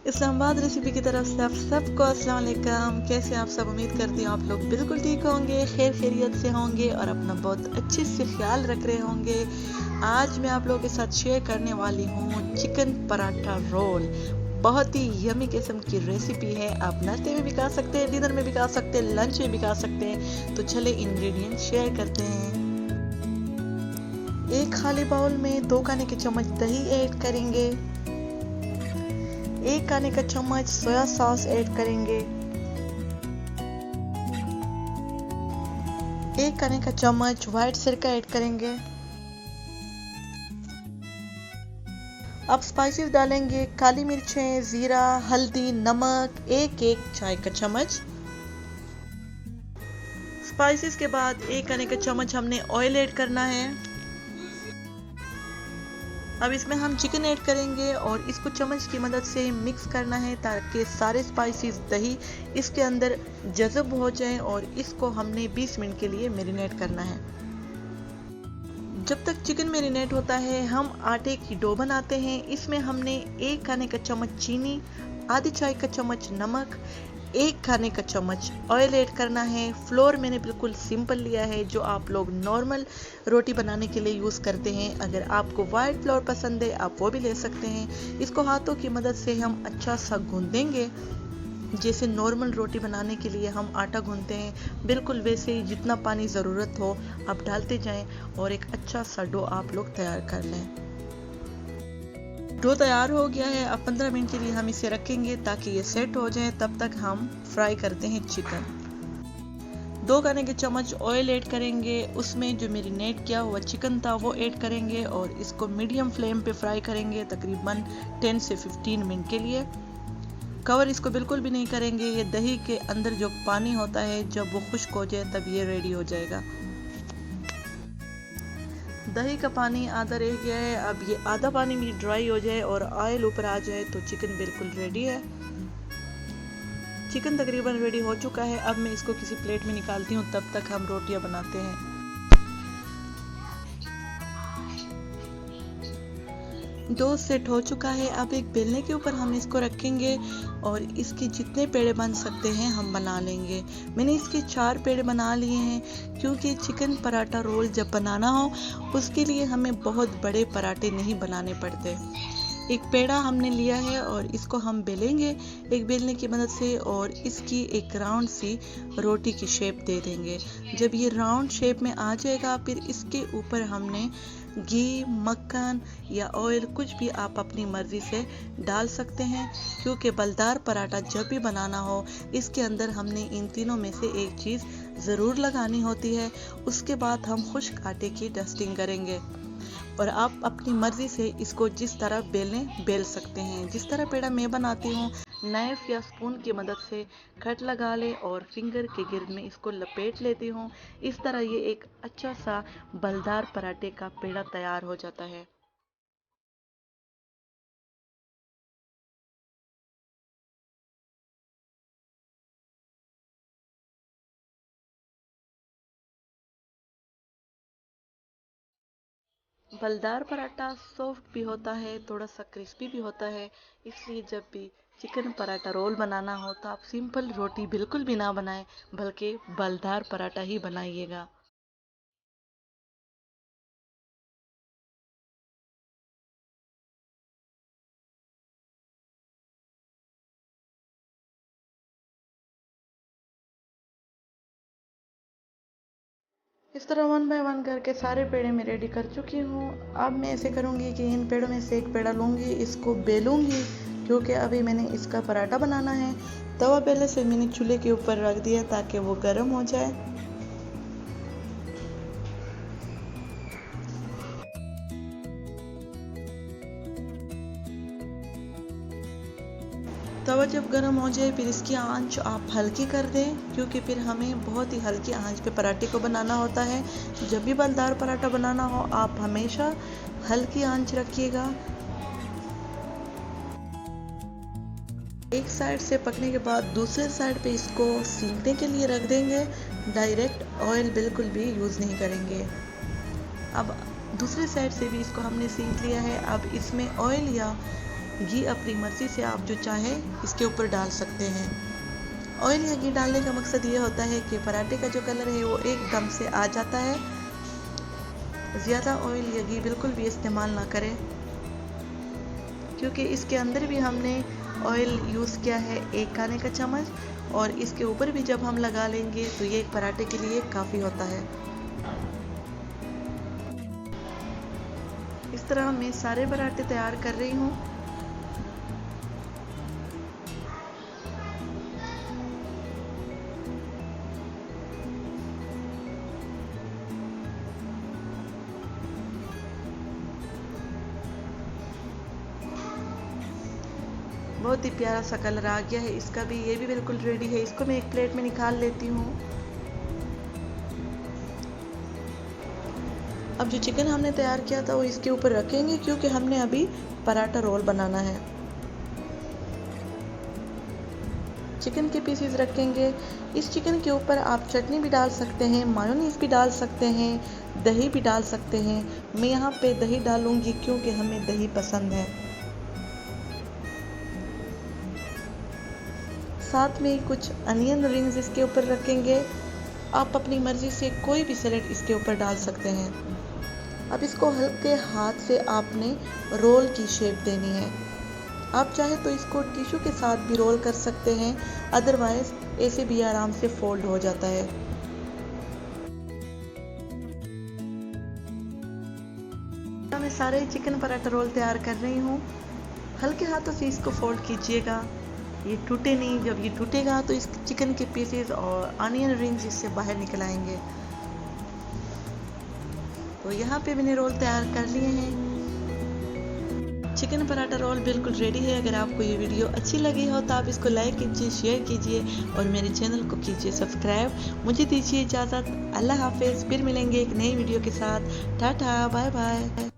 Islamabad recipe की तरफ से आप सबको अस्सलाम वालेकुम। कैसे आप सब? उम्मीद करती हूँ आप लोग बिल्कुल ठीक होंगे, खैर खैरियत से होंगे और अपना बहुत अच्छे से ख्याल रख रहे होंगे। आज मैं आप लोगों के साथ शेयर करने वाली हूँ चिकन पराठा रोल। बहुत ही यमी किस्म की रेसिपी है। आप नाश्ते में भी खा सकते हैं, डिनर में भी खा सकते हैं, लंच में भी खा सकते हैं। तो चले इंग्रेडिएंट शेयर करते हैं। एक खाली बाउल में 2 खाने के चम्मच दही ऐड करेंगे। 1 खाने का चम्मच सोया सॉस ऐड करेंगे। 1 खाने का चम्मच व्हाइट सिरका ऐड करेंगे। अब स्पाइसेस डालेंगे, काली मिर्चें, जीरा, हल्दी, नमक, एक चाय का चम्मच। स्पाइसेस के बाद 1 खाने का चम्मच हमने ऑयल ऐड करना है। अब इसमें हम चिकन ऐड करेंगे और इसको चम्मच की मदद से मिक्स करना है ताकि सारे स्पाइसेस दही इसके अंदर जज़ब हो जाए और इसको हमने 20 मिनट के लिए मैरिनेट करना है। जब तक चिकन मैरिनेट होता है हम आटे की डो बनाते हैं। इसमें हमने 1 खाने का चम्मच चीनी, आधी चाय का चम्मच नमक, 1 खाने का चम्मच ऑयल ऐड करना है। फ्लोर मैंने बिल्कुल सिंपल लिया है जो आप लोग नॉर्मल रोटी बनाने के लिए यूज़ करते हैं। अगर आपको वाइट फ्लोर पसंद है आप वो भी ले सकते हैं। इसको हाथों की मदद से हम अच्छा सा गूंदेंगे, जैसे नॉर्मल रोटी बनाने के लिए हम आटा गूंथते हैं बिल्कुल वैसे ही। जितना पानी ज़रूरत हो आप डालते जाएं और एक अच्छा सा डो आप लोग तैयार कर लें। डो तैयार हो गया है। अब 15 मिनट के लिए हम इसे रखेंगे ताकि ये सेट हो जाए। तब तक हम फ्राई करते हैं चिकन। 2 खाने के चम्मच ऑयल ऐड करेंगे। उसमें जो मैरिनेट किया हुआ चिकन था वो ऐड करेंगे और इसको मीडियम फ्लेम पे फ्राई करेंगे तकरीबन 10 से 15 मिनट के लिए। कवर इसको बिल्कुल भी नहीं करेंगे। ये दही के अंदर जो पानी होता है जब वो खुश्क हो जाए तब ये रेडी हो जाएगा। दही का पानी आधा रह गया है। अब ये आधा पानी भी ड्राई हो जाए और ऑयल ऊपर आ जाए तो चिकन बिल्कुल रेडी है। चिकन तकरीबन रेडी हो चुका है। अब मैं इसको किसी प्लेट में निकालती हूँ, तब तक हम रोटियां बनाते हैं। डो सेट हो चुका है। अब एक बेलने के ऊपर हम इसको रखेंगे और इसके जितने पेड़े बन सकते हैं हम बना लेंगे। मैंने इसके 4 पेड़े बना लिए हैं क्योंकि चिकन पराठा रोल जब बनाना हो उसके लिए हमें बहुत बड़े पराठे नहीं बनाने पड़ते। एक पेड़ा हमने लिया है और इसको हम बेलेंगे एक बेलने की मदद से और इसकी एक राउंड सी रोटी की शेप दे देंगे। जब ये राउंड शेप में आ जाएगा फिर इसके ऊपर हमने घी, मक्खन या ऑयल कुछ भी आप अपनी मर्जी से डाल सकते हैं क्योंकि बलदार पराठा जब भी बनाना हो इसके अंदर हमने इन तीनों में से एक चीज़ ज़रूर लगानी होती है। उसके बाद हम खुश्क आटे की डस्टिंग करेंगे और आप अपनी मर्जी से इसको जिस तरह बेल सकते हैं। जिस तरह पेड़ा मैं बनाती हूँ नाइफ या स्पून की मदद से कट लगा ले और फिंगर के गिर्द में इसको लपेट लेती हूँ। इस तरह ये एक अच्छा सा बलदार पराठे का पेड़ा तैयार हो जाता है। बलदार पराठा सॉफ्ट भी होता है, थोड़ा सा क्रिस्पी भी होता है। इसलिए जब भी चिकन पराठा रोल बनाना हो तो आप सिंपल रोटी बिल्कुल भी ना बनाएं बल्कि बलदार पराठा ही बनाइएगा। इस तरह 1 बाय 1 करके सारे पेड़े मैं रेडी कर चुकी हूँ। अब मैं ऐसे करूँगी कि इन पेड़ों में से एक पेड़ा लूँगी, इसको बेलूँगी क्योंकि अभी मैंने इसका पराठा बनाना है। तवा पहले से मैंने चूल्हे के ऊपर रख दिया ताकि वो गर्म हो जाए। तवा जब गर्म हो जाए फिर इसकी आंच आप हल्की कर दें क्योंकि फिर हमें बहुत ही हल्की आंच पे पराठे को बनाना होता है। जब भी बलदार पराठा बनाना हो आप हमेशा हल्की आंच रखिएगा। एक साइड से पकने के बाद दूसरे साइड पे इसको सीखने के लिए रख देंगे। डायरेक्ट ऑयल बिल्कुल भी यूज़ नहीं करेंगे। अब दूसरे साइड से भी इसको हमने सीख लिया है। अब इसमें ऑयल या घी अपनी मर्ज़ी से आप जो चाहें इसके ऊपर डाल सकते हैं। ऑयल या घी डालने का मकसद ये होता है कि पराठे का जो कलर है वो एकदम से आ जाता है। ज़्यादा ऑयल या घी बिल्कुल भी इस्तेमाल ना करें, क्योंकि इसके अंदर भी हमने ऑयल यूज़ किया है 1 खाने का चम्मच, और इसके ऊपर भी जब हम लगा लेंगे तो ये एक पराठे के लिए काफ़ी होता है। इस तरह मैं सारे पराठे तैयार कर रही हूँ। बहुत ही प्यारा सा कलर आ गया है इसका भी, ये भी बिल्कुल रेडी है। इसको मैं एक प्लेट में निकाल लेती हूँ। अब जो चिकन हमने तैयार किया था वो इसके ऊपर रखेंगे, क्योंकि हमने अभी पराठा रोल बनाना है। चिकन के पीसेस रखेंगे। इस चिकन के ऊपर आप चटनी भी डाल सकते हैं, मायोनीज भी डाल सकते हैं, दही भी डाल सकते हैं। मैं यहाँ पे दही डालूंगी क्योंकि हमें दही पसंद है। साथ में कुछ अनियन रिंग्स इसके ऊपर रखेंगे। आप अपनी मर्ज़ी से कोई भी सैलेड इसके ऊपर डाल सकते हैं। अब इसको हल्के हाथ से आपने रोल की शेप देनी है। आप चाहे तो इसको टिश्यू के साथ भी रोल कर सकते हैं, अदरवाइज ऐसे भी आराम से फोल्ड हो जाता है। मैं सारे चिकन पराठा रोल तैयार कर रही हूँ। हल्के हाथों से इसको फोल्ड कीजिएगा, ये टूटे नहीं। जब ये टूटेगा तो इस चिकन के पीसेस और अनियन रिंग्स इससे बाहर निकल आएंगे। तो यहाँ पे मैंने रोल तैयार कर लिए हैं। चिकन पराठा रोल बिल्कुल रेडी है। अगर आपको ये वीडियो अच्छी लगी हो तो आप इसको लाइक कीजिए, शेयर कीजिए और मेरे चैनल को कीजिए सब्सक्राइब। मुझे दीजिए इजाज़त। अल्लाह हाफिज़। फिर मिलेंगे एक नई वीडियो के साथ। टाटा, बाय बाय।